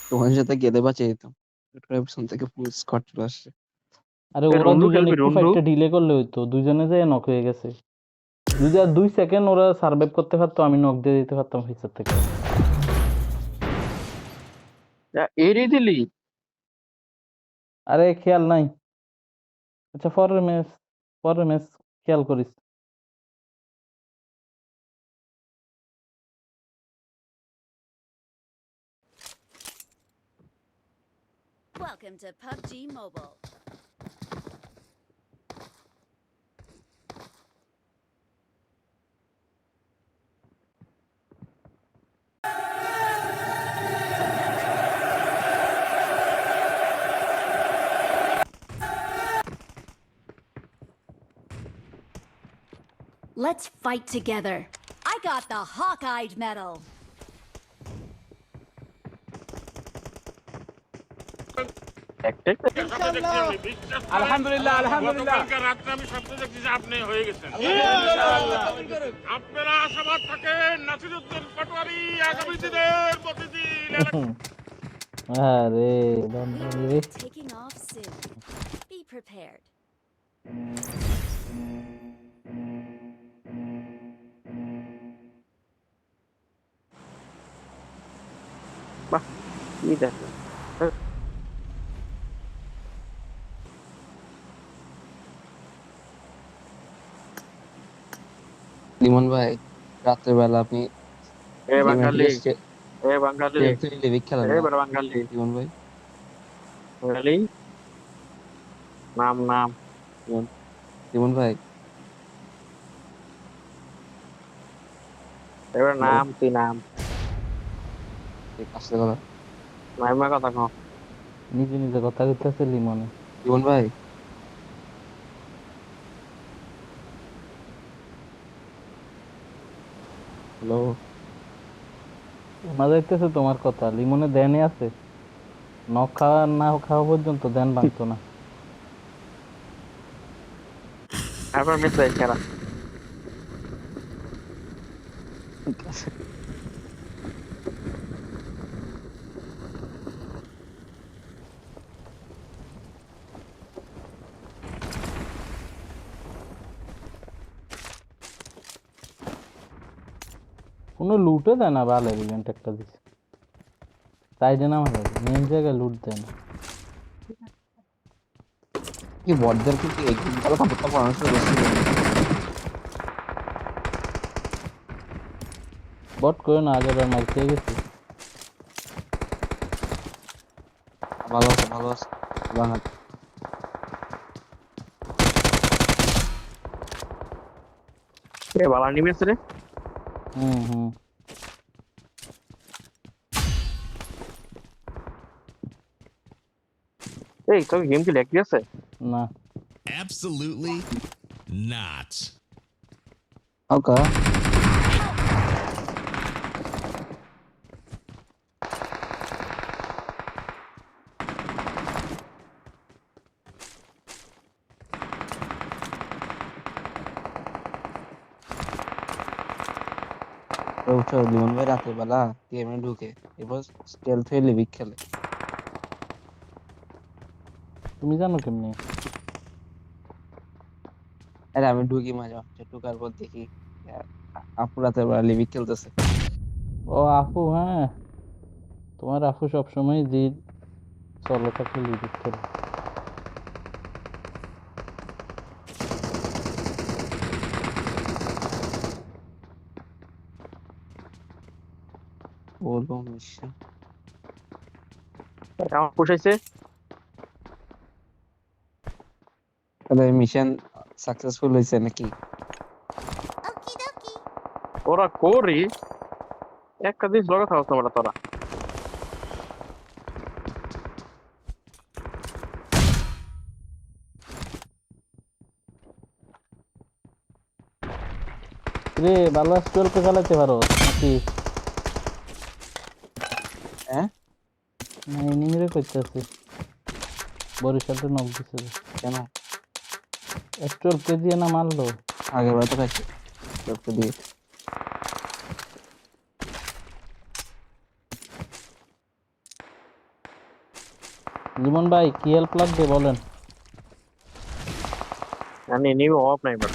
তোমার সাথে গেলে বাঁচিয়ে দিতাম। হুট করে পিছন থেকে ফুল স্কট চলে আসছে। আরে এ ওরা রন্ডু দুজন খেলবি একটু রন্ডু? ফাইটটা ডিলে করলে হইতো, দুজনে যে নক হয়ে গেছে। যদি আর 2 সেকেন্ড ওরা সার্ভাইভ করতে পারতো, আমি নক দিয়ে দিতে পারতাম ফিচার থেকে। এরই দিলি? আরে খেয়াল নাই। আচ্ছা পরের ম্যাচ খেয়াল করিস। Welcome to PUBG Mobile. Let's fight together. I got the Hawkeye medal. আলহামদুলিল্লাহ আলহামদুলিল্লাহ। গতকালকে রাত্রে আমি স্বপ্ন দেখছি যে আপনি হয়ে গেছেন। আপনারা আশাবাদ থাকেন নাসিরউদ্দিন পাটোয়ারি আগামী দিনের প্রতিদিন আরে We will be taking off soon. Be prepared. বাহ, কি দেখ লিমন ভাই, রাত্রেবেলা আপনি এ বাঙালি, এ বাঙালি, লিভিক খেলেন এ না বড় বাঙালি, লিমন ভাই? বাঙালি নাম নাম লিমন লিমন ভাই, এবার হ্যালো, নাম তুই নাম আসলে কথা। নাইমা কথা কও। নিজে নিজে কথা কইতেছে লিমনে। লিমন ভাই, হ্যালো। শোনা যাইতেছে তোমার কথা, লিমনে ধ্যানে আছে। নখ খাওয়া না খাওয়া পর্যন্ত ধ্যান ভাঙতো না। তারপর মিস হয়ে খেলা ঠিক আছে। কোনো লুটে দেয় না, ভালো ইভেন্ট একটা দিছে তাই জন্য আমার মেন জায়গায় লুট দেয় না। কি বড়দেরকে কি একদম ভালো কাপড়টা পরানো শুরু করছে? বট করে না, আগের বার মার খেয়ে গেছি। ভালো আছে, ভালো আছে। বাঙালি এ বালা নিমেছে রে। হুম। এই তোর গেম কি ল্যাগ দিয়েছে? না Absolutely not. হালকা। উঠো লিমন ভাই, রাতের বেলা গেমে ঢুকে এরপর স্টেলথ হয়ে লিভিক খেলে। তুমি জানো কেমনি? আরে আমি ঢুকি মাঝে মাঝে, ঢুকার পর দেখি আপু রাতের বেলা লিভিক খেলতেছে। ও আপু, হ্যাঁ তোমার আপু সবসময় জিদ চলো থাকলে লিডিট খেলে। বলবো মিশন আমার পুষাইছে। তাহলে মিশন সাকসেসফুল হয়েছে নাকি? Okie dokie. ওরা করি একটা দিন লগা থাকতো বড় তোরা। রে ভালো 12 চালাতে পারো নাকি? হ্যাঁ, না এনিমিরে করতেছে, বরিশালটা নক দিছে। কেন? 12 দিয়ে না মারলো। আগের বার তো খাইছে লোককে দিয়ে। লিমন ভাই কি হেল্প লাগবে বলেন। আমি এনিমি অফ নাই বাট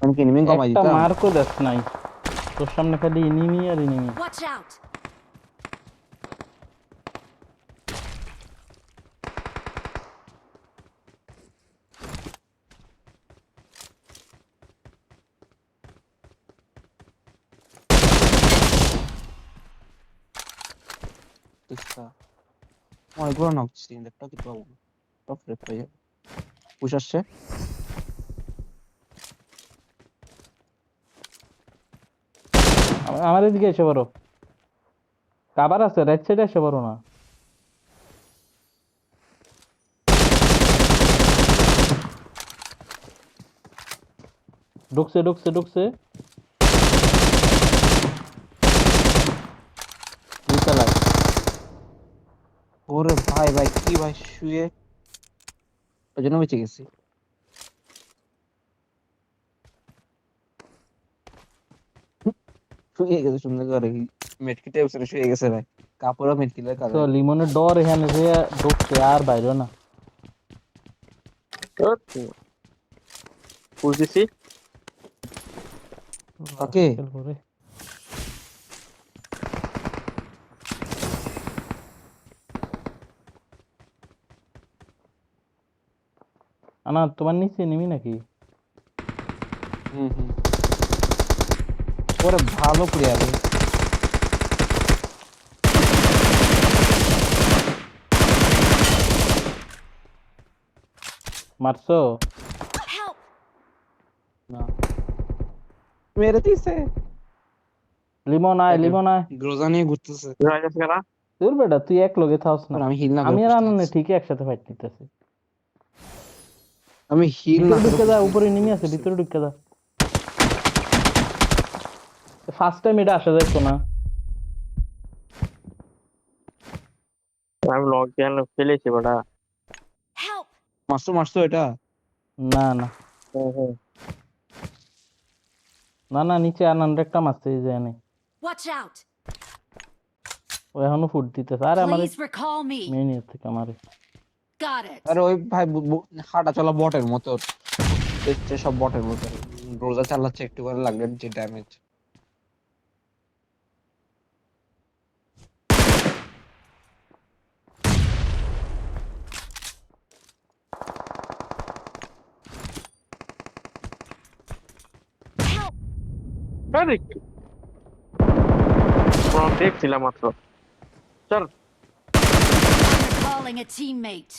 আমি কি এনিমি কমাই একটা দিতাম? মার্কও দেখ নাই, তোর সামনে খালি ইনিমি আর ইনিমি। Watch out! অনেকগুলো নক ছিল, একটা কি পাবো না। টপ রেপ হয়ে যাবে। পুশ আসছে। আমার এদিকে এসে পারো, কাবার আছে, রাইট সাইডে এসে পারো না। ঢুকছে ঢুকছে ঢুকছে, দুই চালায়। ওরে ভাই ভাই কি ভাই শুয়ে, ওই জন্য বেঁচে গেছি। শুয়ে গেছে সুন্দর করে, মেটকিটে শুয়ে গেছে ভাই, কাপড়ও মেটকিলের কাজ তো হয়। লিমনের ডর এখানে যে ঢুকছে আর বাইরে না। পুশ দিছি। ওকে খেল করে। আনা তোমার নিচে নিবি নাকি? হুম হুম, ওরে ভালো প্লেয়ার রে। মারছো? Help! না মেরে দিছে, লিমন আয়, লিমন আয়। গ্রোজা নিয়ে ঘুরতেছে। রাইজাস কারা তোর বেটা তুই এক লগে থাকস না। আর আমি হিল না করে আমি আর পুষতে আনন্দ যাচ্ছি। ঠিকই একসাথে ফাইট নিতেছি। আমি হিল না ভিতরে করে ঢুকে যা, পুষতে উপরে নেমে আছে, যাচ্ছি। ভিতরে ঢুকে যা। ফার্স্ট টাইম এটা আসা যাইতো না। আমি লগ কেন ফেলেছি বড়া। Help! মারছো মারছো এটা। না না না না, নিচে আনন্দ একটা মারছে এই যে এনে। Watch out! ও এখনো ফুট দিতেছে। আরে আমার Please recall me. মেন থেকে আমারে। Got it. আরে ওই ভাই হাঁটা চলা বটের মতো, দেখছে সব বটের মতো। গ্রোজা চালাচ্ছে একটু করে লাগলে যে ড্যামেজ। Help! আরে বড় দেখছিলাম মাত্র। চল Recalling a teammate.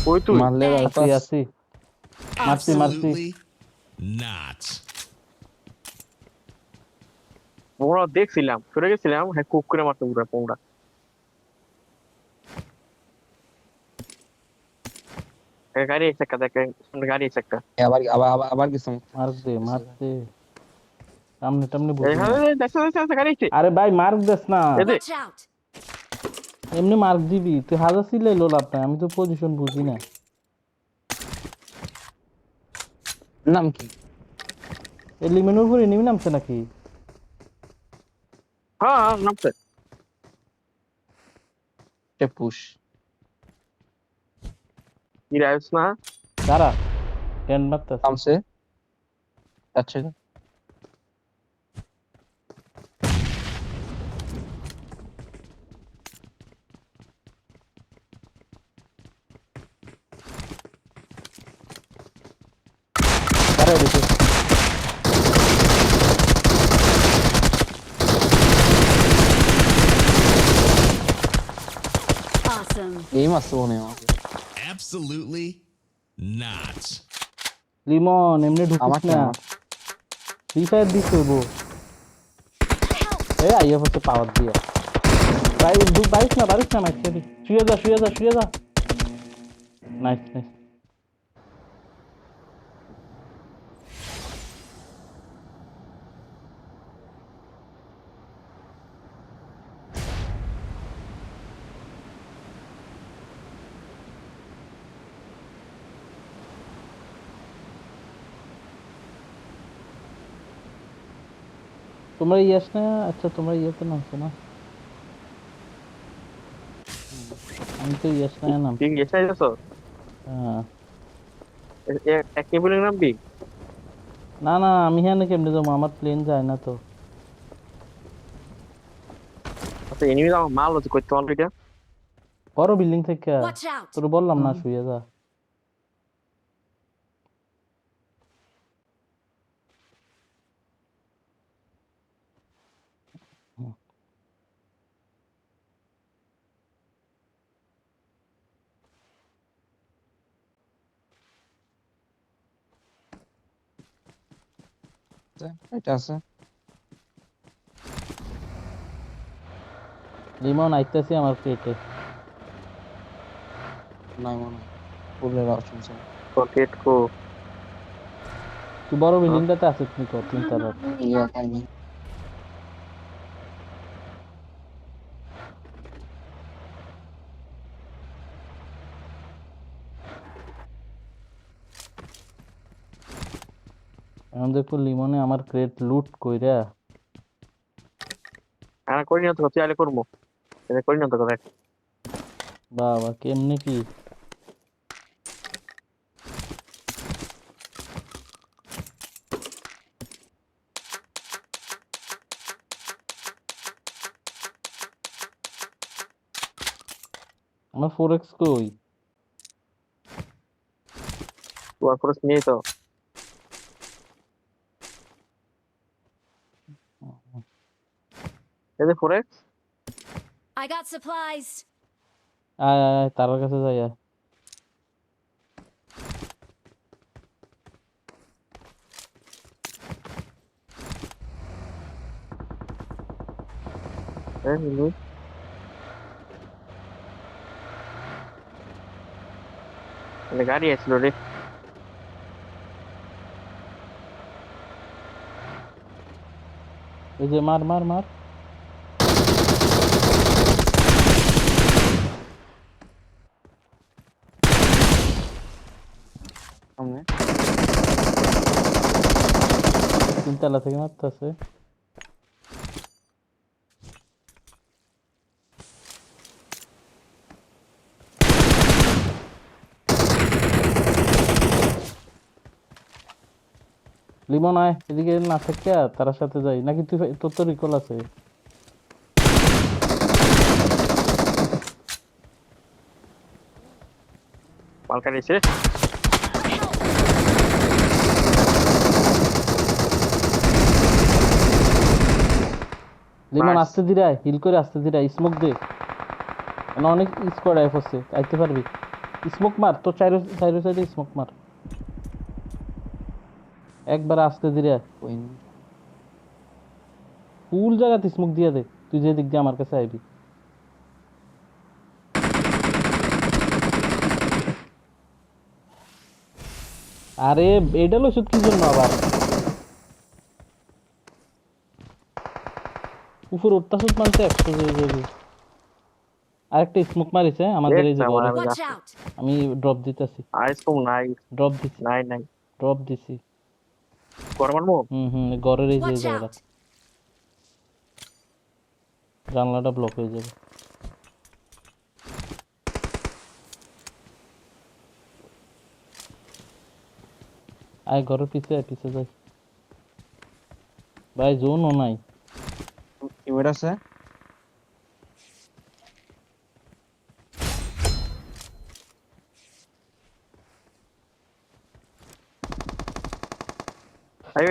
ওই তুই মারলে Thanks. আছি আছি, মারছি মারছি। Absolutely not. বড় দেখছিলাম, সরে গেছিলাম, হ্যাঁ কুক করে মারতে পুরো পোংড়া। গাড়ি এসে একটা দেখে, গাড়ি এসে একটা। আবার আবার আবার আবার কিছু মার্ক দে মার্ক দে, সামনে টামনে বুঝি না। দেখছে গাড়ি এসে। আরে ভাই মার্ক দেস না, এদে Watch out! এমনি মার্ক দিবি তুই, হাজার ছিলে লো লাভ নাই, আমি তো পজিশন বুঝি না। নাম কি? এই লিমেনের উপরে নিবি নামছে নাকি? হ্যাঁ নামছে। পুশ কি রাইস না দাঁড়া, ট্যান্ড মারতেছে। নামছে। আচ্ছা দাঁড়াই দেখি। Awesome. এই মারছে মনে হয় আমাকে। Absolutely not. লিমন এমনি ঢুকিস আমার না, আমার ফ্রি ফায়ার দিস হইব। Help! এই আইয়া হচ্ছে পাওয়ার দিয়ে। বাড়িস না বাড়িস না, মাইক শুয়ে যা শুয়ে যা শুয়ে যা। Nice nice. তোমরা ইয়াস না, আচ্ছা তোমরা ইয়েতে নামছো না, আমি তো ইয়াস না নাম। তুই গেছে যাচ্ছ হ্যাঁ এক কেবিলের নামবি? না না, আমি হ্যাঁ কেমনে যাবো, আমার প্লেন যায় না তো। আচ্ছা এনিমি আমার মাল হচ্ছে করতে পারলো এটা। বড় বিল্ডিং থেকে Watch out! তোর বললাম না শুয়ে যা। এটা আছে লিমন আইতেছি আমার পেটে। নাই মনে হয় ফুলের আওয়াজ শুনছে রকেট কো তুই বড় বিল্ডিংটাতে আছিস নিকো, তিনতলার। ইয়া পাইনি এখন দেখো লিমনে আমার ক্রেট লুট কইরা। আমি করি না তো, তুই আলে করবো, এটা করি না তো দেখ। বাবা কেমনে কি আমার 4x কই? তুই খরচ নিয়ে তো এই যে 4x I got supplies. আয় আয় আয়, তার কাছে যাই আয়। হ্যাঁ নিলু মানে গাড়ি আসলো রে। এই যে মার মার মার। সামনে তিনতলা থেকে মারতেছে। লিমন আয় এদিকে, না থেকে তার সাথে যাই নাকি? তুই তোর তো রিকল আছে। পালকার এসে লিমন Nice. আস্তে ধীরে আয়, হিল করে আস্তে ধীরে আয়, স্মোক দে। না অনেক স্কোয়াড আয় পড়ছে, আইতে পারবি। স্মোক মার, তোর চাইরো চাইরো সাইডে স্মোক মার। একবার আস্তে ধীরে আয়, কইনি ফুল জায়গাতে স্মোক দিয়ে দে, তুই যে দিক দিয়ে আমার কাছে আইবি। আরে এটা ওষুধ কি জন্য আবার উপর উঠতাছুত মানতে 100 হয়ে যাবে। আরেকটা স্মোক মারিছে আমাদের এই যে ঘরে। Watch out! আমি ড্রপ দিতেছি, আইস কম নাই ড্রপ দিছি, নাই নাই ড্রপ দিছি। গরমান মো ঘরের এই যে Watch জায়গা, out! জানলাটা ব্লক হয়ে যাবে। আয় ঘরের পিছে আয়, পিছে যাই। ভাই জোনও নাই। ইউএড আছে আই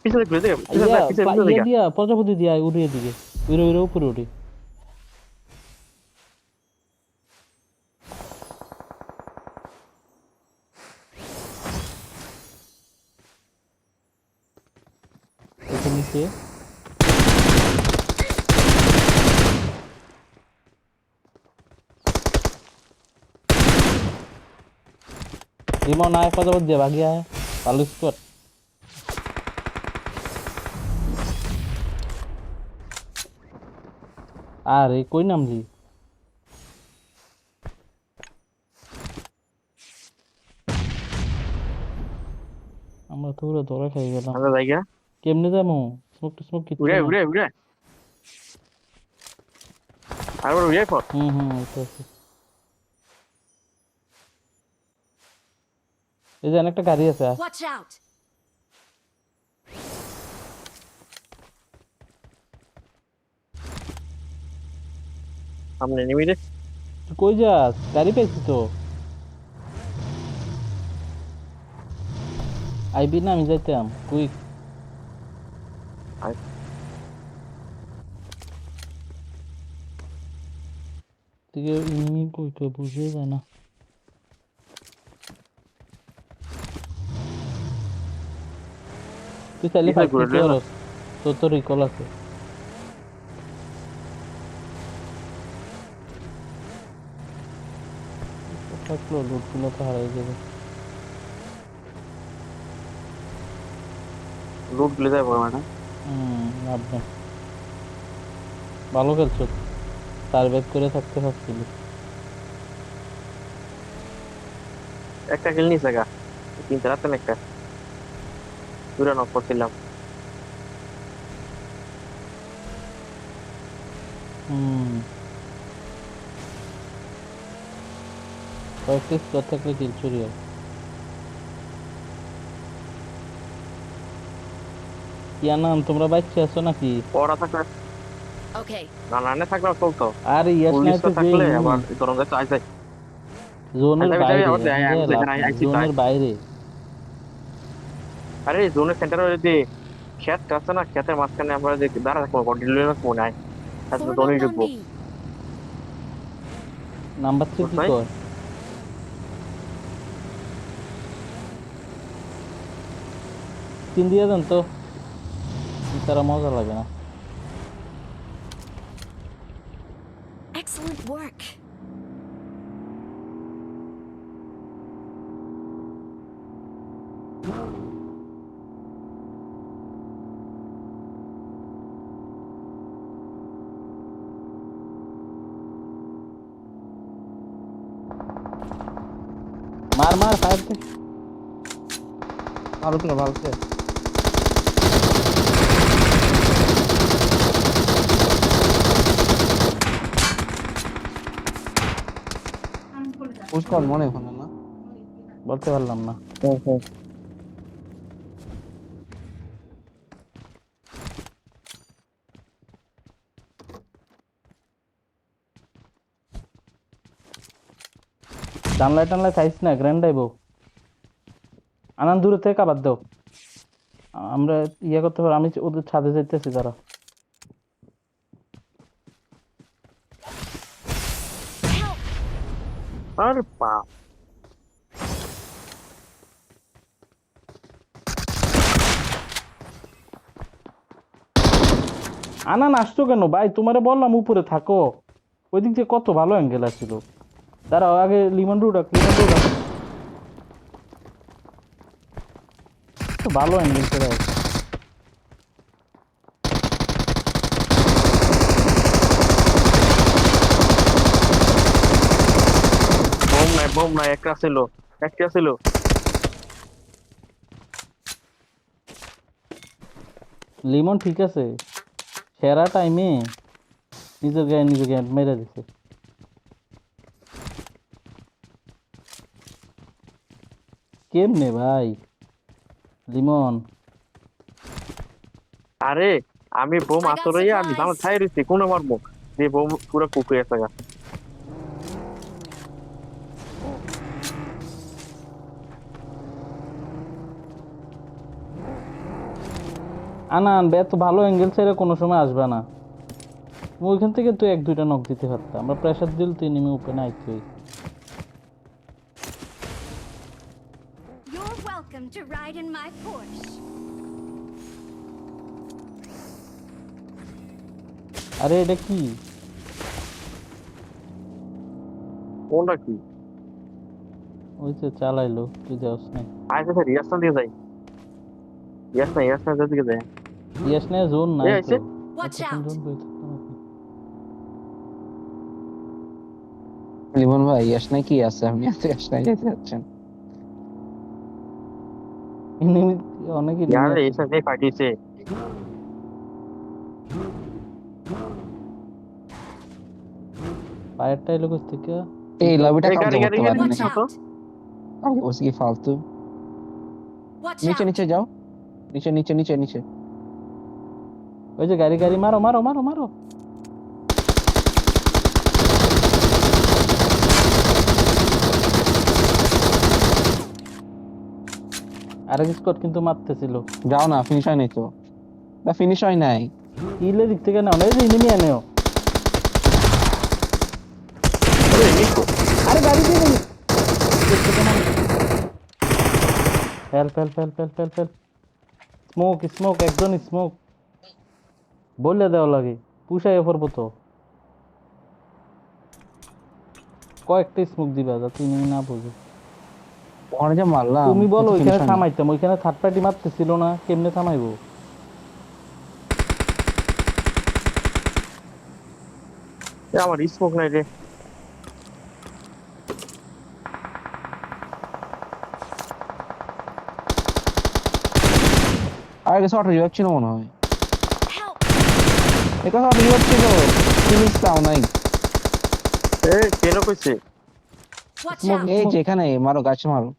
পিছে ঘুরে দে ইয়া পিছে ইয়া দিয়া প্রজাপতি দিয়া উড়িয়ে দিকে, উড়ে উড়ে উপরে উঠি। এখানে নিচে রিমন আয়, প্রজাপতি দিয়া ভাগিয়া আয়, ভালো স্কোয়াড। আরে কই নামলি? আমরা তো পুরো ধরা খাই গেলাম। আমরা জায়গা কেমনে যাবো? স্মোক কিচ্ছু উড়ে না। উড়ে উড়ে আবার উড়ে পর ওইটা আছে। এই যে একটা গাড়ি আছে। Watch out! সামনে নেমে রে তুই কই যাস? গাড়ি পেয়েছি তো। আইবি না, আমি যাইতাম কুইক। আয়। থেকে এনিমি কইতো বুঝে যায় না। তুই চাইলে কিসে ফাইট ঘুরে করতে রে না? পারস, তোর তো রিকল আছে। থাকলো লুটগুলো তো হারাই যাবে। লুট গুলো যায় বড় ম্যাডাম লাভ নেই। ভালো খেলছো, সার্ভাইভ করে থাকতে পারছিলি। একটা কিল নিছে গা তিনটা রাতে একটা দুটা নক করছিলাম কয়েকটি স্কোর থাকলে কিল চুরি হয়। ইয়ানান তোমরা বাচ্চা আছো নাকি? ওরা থাকলে Okay. না না থাকলেও চলতো আর ইয়াস নাই পুলিশটা তো থাকলে আবার গরম যাচ্ছে আইসে জোনের আচ্ছা, বাইরে, আবার দেয়, আমি যেখানে আইছি তাই। জোনের বাইরে। আরে জোনের সেন্টারে যে ক্ষেত আছে না ক্ষেতের মাঝখানে আমরা যে দাঁড়া থাকবো কন্টিনিউ মনে হয় তারপর Form দোনই up on ঢুকবো me. নাম্বার 3 কি কোথায়? কর? তিন দিয়ে দেন তো, তারা মজা লাগে না। Excellent work. মার মার ফায়ার দে। ভালো করে ভালো করে পুশ কর মনে হয় না। বলতে পারলাম না। জানলায় টানলায় চাইছ না, গ্র্যান্ড আইবো। আনান দূরে থেকে আবার দাও, আমরা ইয়ে করতে পারি। আমি ওদের ছাদে যাইতেছি, তারা Help! আর বাপ আনান আসছো কেন ভাই? তোমারে বললাম উপরে থাকো, ওই দিক থেকে কত ভালো অ্যাঙ্গেল আসছিল। দাঁড়াও আগে লিমন রুডাক ভালো অ্যাঙ্গেল করে আছে। বোম নাই একটা ছিল লিমন ঠিক আছে, সেরা টাইমে নিজের গায়ে মেরে দিছে। কেমনে ভাই লিমন? আরে আমি বোম I got আসলে আমি জানো supplies. ছাই রয়েছি কোনো মারবো যে বোম পুরো কুকুর আছে গা আনান এত ভালো অ্যাঙ্গেল ছেড়ে কোনো সময় আসবে না। ওইখান থেকে তুই এক দুইটা নক দিতে পারতাম, আমরা প্রেসার দিল তুই নেমে ওপেনে আইতুই। You're welcome to ride in my Porsche. আরে এটা কি? কোনটা কি ওই যে চালাইলো, তুই যাস না। আইসে স্যার রিয়াকশন দিয়ে যাই রিয়াকশন দিকে যায় ইয়াস না, জোন নাই এই তো। আইছে। Watch এতক্ষণ out. জোন বই থাকতো নাকি? লিমন ভাই ইয়াস নাই কি আছে, আপনি এত ইয়াস নাই যেতে যাচ্ছেন। Enemy অনেক enemy यार আছে। ऐसा नहीं पार्टी से ফায়ারটা এলো কোথা থেকে? এই লবিটা এই কবজা গাড়ি করতে পারেন Watch না নাকি? out! আমি বলছি কি ফালতু Watch নিচে out! নিচে যাও নিচে নিচে নিচে নিচে ওই যে গাড়ি গাড়ি মারো মারো মারো মারো। আরেক স্কোয়াড কিন্তু মারতেছিল। যাও না ফিনিশ হয় নাই তো বা ফিনিশ হয় নাই কিলের দিক থেকে নাও না, এই যে এনিমি এনেও। আরে গাড়ি দিয়ে enemy। Help help help help help help. Smoke smoke, একজন স্মোক বললে দেওয়া লাগে, পুষাইয়া পড়বো তো। কয়েকটা স্মোক দিবা যাতে enemy না বুঝে। ওখানে যে মারলাম তুমি বলো কিন্তু ওইখানে ফিনিশ হয় নাই থামাইতাম, ওইখানে থার্ড পার্টি মারতেছিল না, কেমনে থামাইবো? আমার স্মোক নাই রে। আর কিছু অটো রিভাইভ ছিল মনে হয় Help! এখানে অটো রিভাইভ ছিল ফিনিশ তাও নাই এ কেন কইছে? Watch Smoke. out! এই যে এখানে মারো গাছে মারো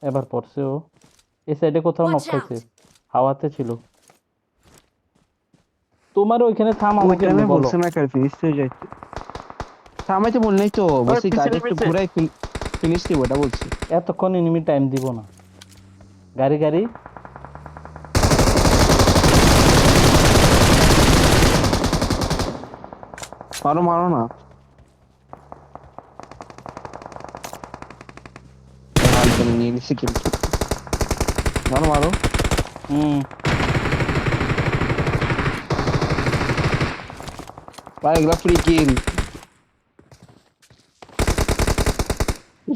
এবার পড়ছে ও। এই সাইডে কোথাও নক Watch খাইছে, out! হাওয়াতে ছিল। তোমার ওইখানে থামাবো ওইটা কেমনে আমি বলো? বলছি না কার ফিনিশ হয়ে যাইতে থামাইতে বল নাই তো বলছি পিছনে, গাড়ি একটু পিছনে। ঘুরাই ফিনিশ দিব এটা বলছি এতক্ষণ এনিমি টাইম দিব না। গাড়ি গাড়ি মারো মারো না হাল করে নিয়ে নিছি কিন্তু মারো মারো হুম। ভাই এগুলা ফ্রি কিল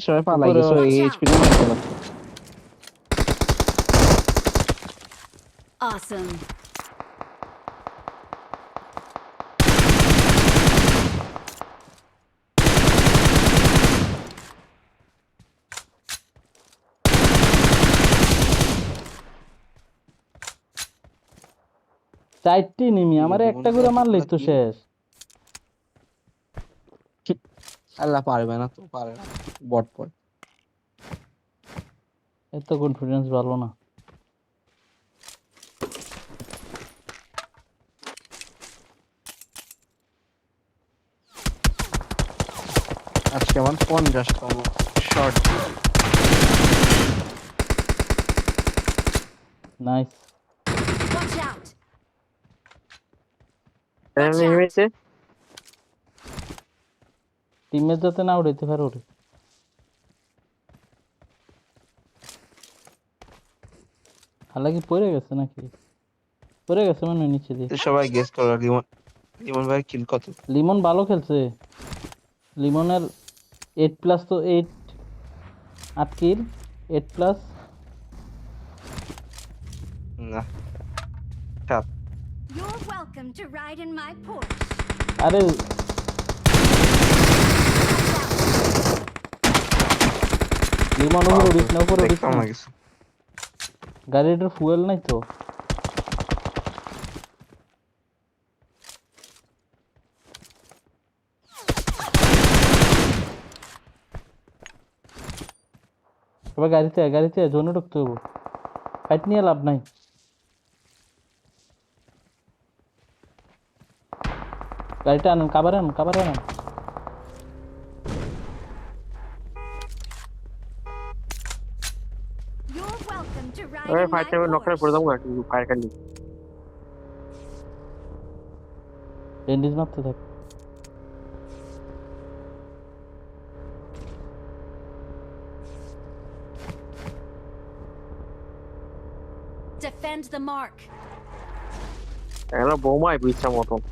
সবাই পালাই উপরে গেছো এই Watch out. এইচপি না মারতে পারছো Awesome! চারটি এনিমি, আমার একটা করে মারলেই তো শেষ। আল্লাহ পারবে না তো পারে না বট পট এত কনফিডেন্স ভালো না। আজকে আমার 50তম শর্ট নাইস। Watch out! এমনি হইছে। টিমের যাতে না উড়াইতে পারে ওরে। হালাকি পড়ে গেছে নাকি? পড়ে গেছে মানে নিচে দিয়ে। সবাই গেস করো লিমন লিমন ভাই কিল কত লিমন ভালো খেলছে। লিমনের 8+ তো 8 8 কিল 8+। না You're welcome to ride in my Porsche. আরে লিমন উপরে উড়িস না, উপরে উড়িস দেখতাম না। না কিছু গাড়িটার ফুয়েল নাই তো। এবার গাড়িতে জোনে ঢুকতে হবো, ফাইট নিয়ে লাভ নাই। গাড়িটা আনেন, কাবারে আনেন। You're welcome to ride ওই in my ফাইট টাইমে নক করে Porsche. পড়ে যাবো একটু ফায়ার কান্ডি। ব্যান্ডেজ মারতে থাক। Defend the mark. এগুলো বোমাই বুঝছা মতন।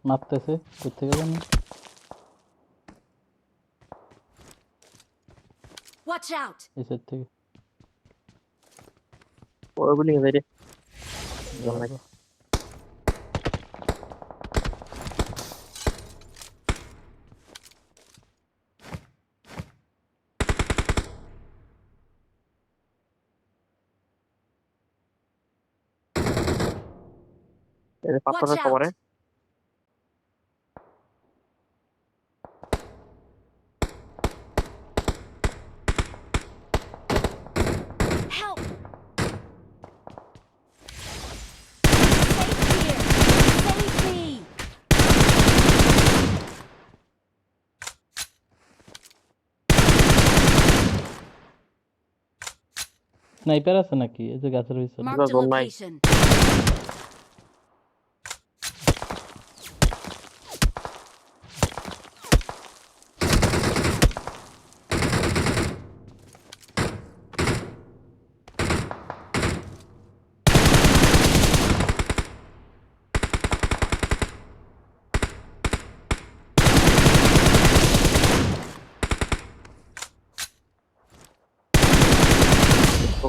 মারতেছে কই থেকে জানি Watch out! এই সাইড থেকে ওই বিল্ডিং এ যাই রে এই পাথরের out. কবরে Help! Safe here! Save me! Sniper আছে নাকি এই যে গাছের পিছনে Marked a Don't mind. location.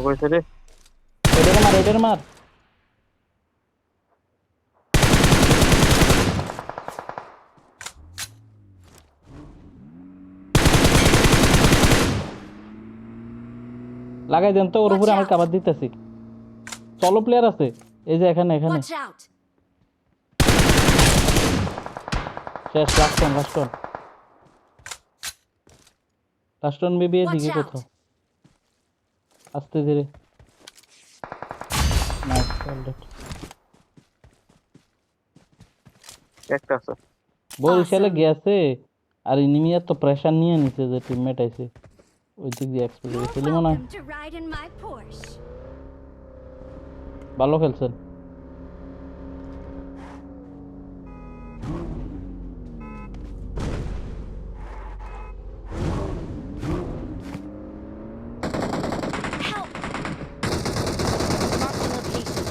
কইছে রে এটার মার লাগাই দেন তো ওর উপরে Watch আমি out. কাভার দিতেছি চলো প্লেয়ার আছে এই যে এখানে Watch out! শেষ লাস্টন বেবি Watch এদিকে out! কোথাও আস্তে ধীরে নাইস অলরেড একটা আছে বরিশালে Awesome. গেছে আর ইনিমিয়ার তো প্রেসার নিয়ে নিছে যে টিমমেট আইছে ওই দিক দিয়ে এক্সপোজ You're গেছিল মনে হয় welcome to ride in my Porsche. ভালো খেলছেন Help! Marked a location.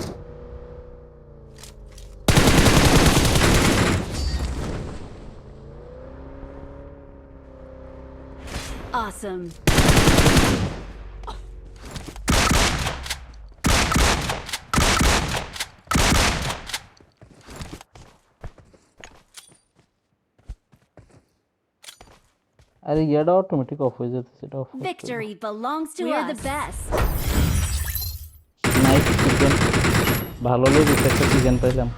Awesome. আরে ইয়াটা অটোমেটিক অফ হয়ে যেতে সেটা of Victory belongs to us. We're the best. Nice chicken ভালো লেগেছে একটা চিকেন পাইলাম